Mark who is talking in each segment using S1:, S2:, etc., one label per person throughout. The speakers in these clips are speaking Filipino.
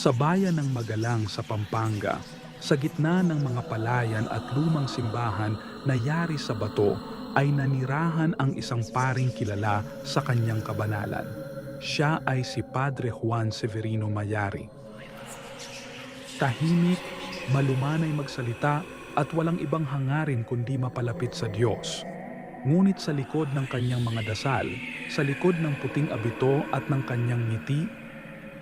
S1: Sa bayan ng Magalang sa Pampanga, sa gitna ng mga palayan at lumang simbahan na yari sa bato, ay nanirahan ang isang paring kilala sa kanyang kabanalan. Siya ay si Padre Juan Severino Mayari. Tahimik, malumanay magsalita at walang ibang hangarin kundi mapalapit sa Diyos. Ngunit sa likod ng kanyang mga dasal, sa likod ng puting abito at ng kanyang ngiti,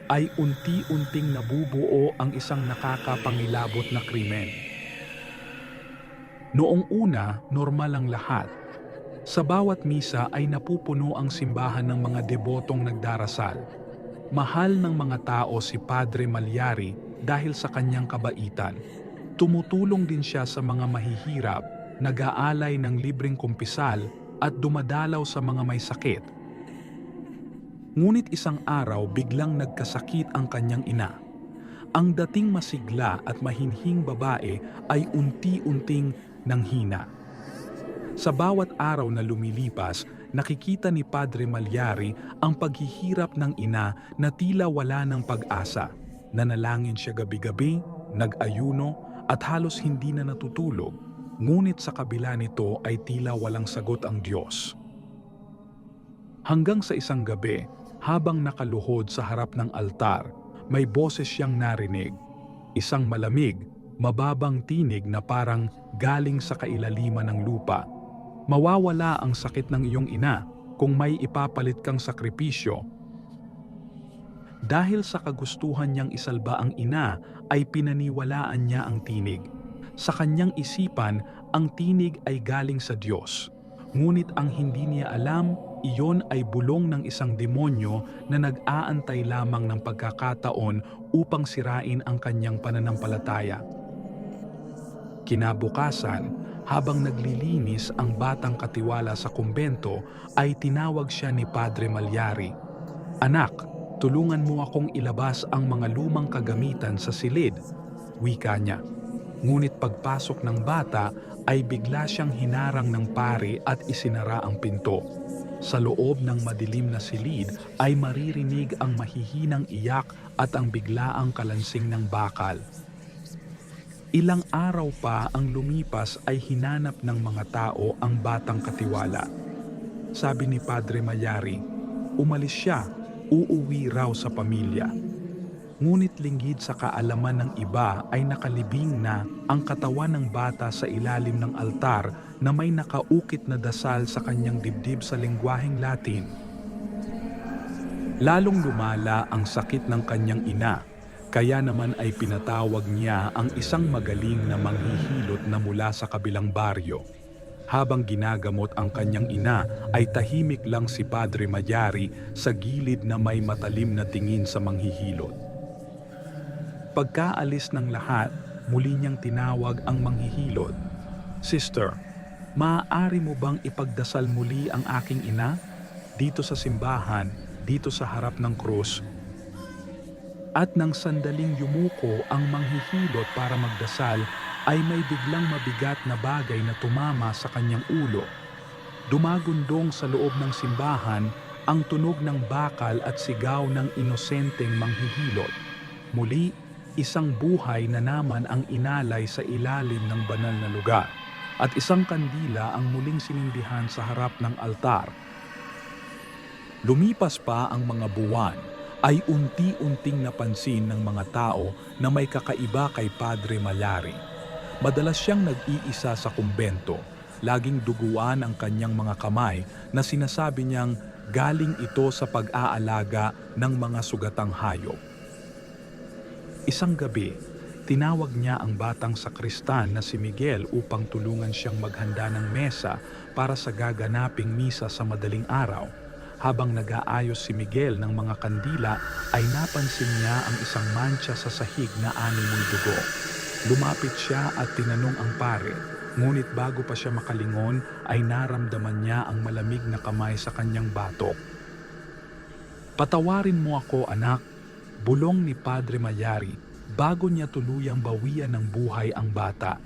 S1: ay unti-unting nabubuo ang isang nakakapangilabot na krimen. Noong una, normal ang lahat. Sa bawat misa ay napupuno ang simbahan ng mga debotong nagdarasal. Mahal ng mga tao si Padre Malyari dahil sa kanyang kabaitan. Tumutulong din siya sa mga mahihirap, nag-aalay ng libreng kumpisal at dumadalaw sa mga may sakit. Ngunit isang araw biglang nagkasakit ang kanyang ina. Ang dating masigla at mahinhing babae ay unti-unting nanghina. Sa bawat araw na lumilipas, nakikita ni Padre Malyari ang paghihirap ng ina na tila wala ng pag-asa. Nanalangin siya gabi-gabi, nag-ayuno at halos hindi na natutulog. Ngunit sa kabila nito ay tila walang sagot ang Diyos. Hanggang sa isang gabi, habang nakaluhod sa harap ng altar, may boses siyang narinig. Isang malamig, mababang tinig na parang galing sa kailaliman ng lupa. Mawawala ang sakit ng iyong ina kung may ipapalit kang sakripisyo. Dahil sa kagustuhan niyang isalba ang ina, ay pinaniwalaan niya ang tinig. Sa kanyang isipan, ang tinig ay galing sa Diyos. Ngunit ang hindi niya alam, iyon ay bulong ng isang demonyo na nag-aantay lamang ng pagkakataon upang sirain ang kanyang pananampalataya. Kinabukasan, habang naglilinis ang batang katiwala sa kumbento, ay tinawag siya ni Padre Malyari. "Anak, tulungan mo akong ilabas ang mga lumang kagamitan sa silid," wika niya. Ngunit pagpasok ng bata ay bigla siyang hinarang ng pari at isinara ang pinto. Sa loob ng madilim na silid ay maririnig ang mahihinang iyak at ang biglaang kalansing ng bakal. Ilang araw pa ang lumipas ay hinanap ng mga tao ang batang katiwala. Sabi ni Padre Mayari, umalis siya, uuwi raw sa pamilya. Ngunit linggid sa kaalaman ng iba ay nakalibing na ang katawan ng bata sa ilalim ng altar na may nakaukit na dasal sa kanyang dibdib sa lengguaheng Latin. Lalong lumala ang sakit ng kanyang ina, kaya naman ay pinatawag niya ang isang magaling na manghihilot na mula sa kabilang baryo. Habang ginagamot ang kanyang ina ay tahimik lang si Padre Mayari sa gilid na may matalim na tingin sa manghihilot. Pagkaalis ng lahat, muli niyang tinawag ang manghihilot. "Sister, maaari mo bang ipagdasal muli ang aking ina? Dito sa simbahan, dito sa harap ng krus." At nang sandaling yumuko ang manghihilot para magdasal, ay may biglang mabigat na bagay na tumama sa kanyang ulo. Dumagundong sa loob ng simbahan ang tunog ng bakal at sigaw ng inosenteng manghihilot. Muli, isang buhay na naman ang inalay sa ilalim ng banal na lugar, at isang kandila ang muling sinindihan sa harap ng altar. Lumipas pa ang mga buwan, ay unti-unting napansin ng mga tao na may kakaiba kay Padre Malyari. Madalas siyang nag-iisa sa kumbento, laging duguan ang kanyang mga kamay na sinasabi niyang galing ito sa pag-aalaga ng mga sugatang hayop. Isang gabi, tinawag niya ang batang sakristan na si Miguel upang tulungan siyang maghanda ng mesa para sa gaganaping misa sa madaling araw. Habang nag-aayos si Miguel ng mga kandila, ay napansin niya ang isang mantsa sa sahig na animoy dugo. Lumapit siya at tinanong ang pare, ngunit bago pa siya makalingon ay naramdaman niya ang malamig na kamay sa kanyang batok. "Patawarin mo ako, anak," bulong ni Padre Mayari bago niya tuluyang bawian ng buhay ang bata.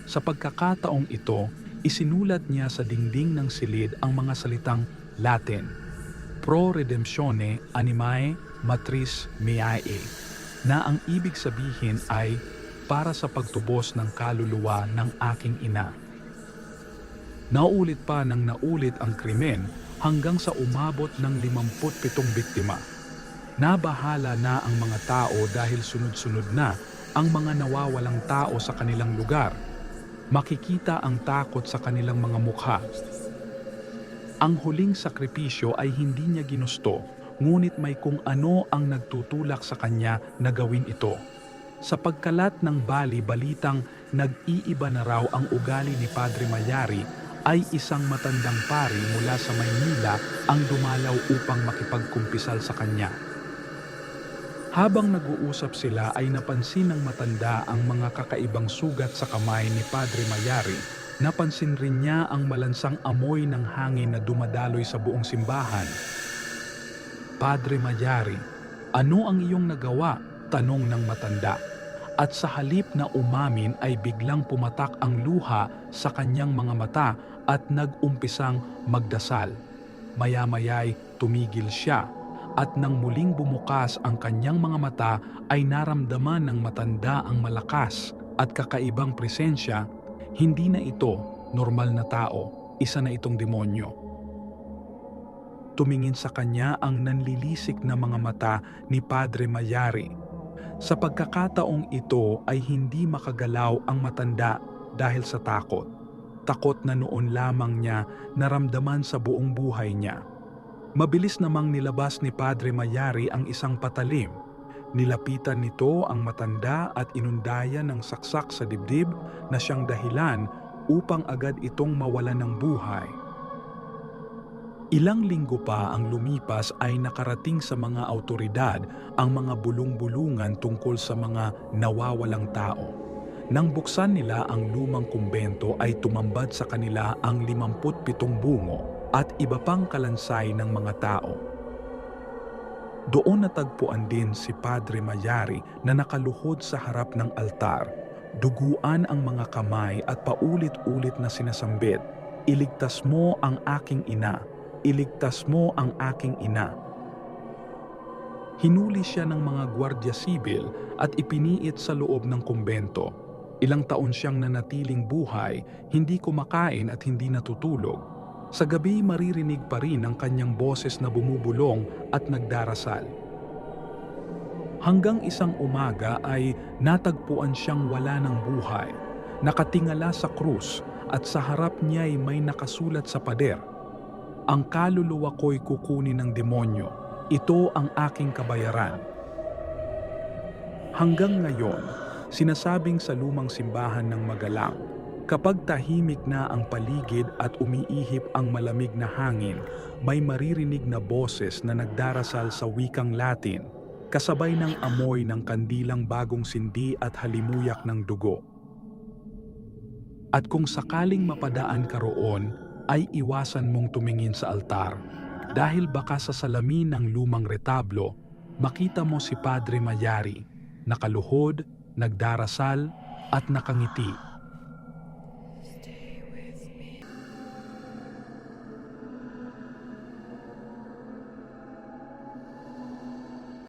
S1: Sa pagkakataong ito, isinulat niya sa dingding ng silid ang mga salitang Latin, "Pro redemptione animae matris meae," na ang ibig sabihin ay para sa pagtubos ng kaluluwa ng aking ina. Naulit pa ng naulit ang krimen hanggang sa umabot ng 57 biktima. Nabahala na ang mga tao dahil sunod-sunod na ang mga nawawalang tao sa kanilang lugar. Makikita ang takot sa kanilang mga mukha. Ang huling sakripisyo ay hindi niya ginusto, ngunit may kung ano ang nagtutulak sa kanya na gawin ito. Sa pagkalat ng bali-balitang nag-iiba na raw ang ugali ni Padre Mayari, ay isang matandang pari mula sa Maynila ang dumalaw upang makipagkumpisal sa kanya. Habang nag-uusap sila ay napansin ng matanda ang mga kakaibang sugat sa kamay ni Padre Mayari. Napansin rin niya ang malansang amoy ng hangin na dumadaloy sa buong simbahan. Padre Mayari, ano ang iyong nagawa? Tanong ng matanda. At sa halip na umamin ay biglang pumatak ang luha sa kanyang mga mata at nag-umpisang magdasal. Maya-maya'y tumigil siya at nang muling bumukas ang kanyang mga mata ay naramdaman ng matanda ang malakas at kakaibang presensya. Hindi na ito normal na tao, isa na itong demonyo. Tumingin sa kanya ang nanlilisik na mga mata ni Padre Mayari. Sa pagkakataong ito ay hindi makagalaw ang matanda dahil sa takot. Takot na noon lamang niya naramdaman sa buong buhay niya. Mabilis namang nilabas ni Padre Mayari ang isang patalim. Nilapitan nito ang matanda at inundayan ng saksak sa dibdib na siyang dahilan upang agad itong mawalan ng buhay. Ilang linggo pa ang lumipas ay nakarating sa mga awtoridad ang mga bulong-bulungan tungkol sa mga nawawalang tao. Nang buksan nila ang lumang kumbento ay tumambad sa kanila ang 57 bungo at iba pang kalansay ng mga tao. Doon natagpuan din si Padre Mayari na nakaluhod sa harap ng altar. Duguan ang mga kamay at paulit-ulit na sinasambit, "Iligtas mo ang aking ina. Iligtas mo ang aking ina." Hinuli siya ng mga gwardiya sibil at ipiniit sa loob ng kumbento. Ilang taon siyang nanatiling buhay, hindi kumakain at hindi natutulog. Sa gabi maririnig pa rin ang kanyang boses na bumubulong at nagdarasal. Hanggang isang umaga ay natagpuan siyang wala ng buhay. Nakatingala sa krus at sa harap niya'y may nakasulat sa pader, "Ang kaluluwa ko'y kukunin ng demonyo. Ito ang aking kabayaran." Hanggang ngayon, sinasabing sa lumang simbahan ng Magalang, kapag tahimik na ang paligid at umiihip ang malamig na hangin, may maririnig na boses na nagdarasal sa wikang Latin, kasabay ng amoy ng kandilang bagong sindi at halimuyak ng dugo. At kung sakaling mapadaan ka roon, ay iwasan mong tumingin sa altar dahil baka sa salamin ng lumang retablo, makita mo si Padre Mayari, nakaluhod, nagdarasal at nakangiti.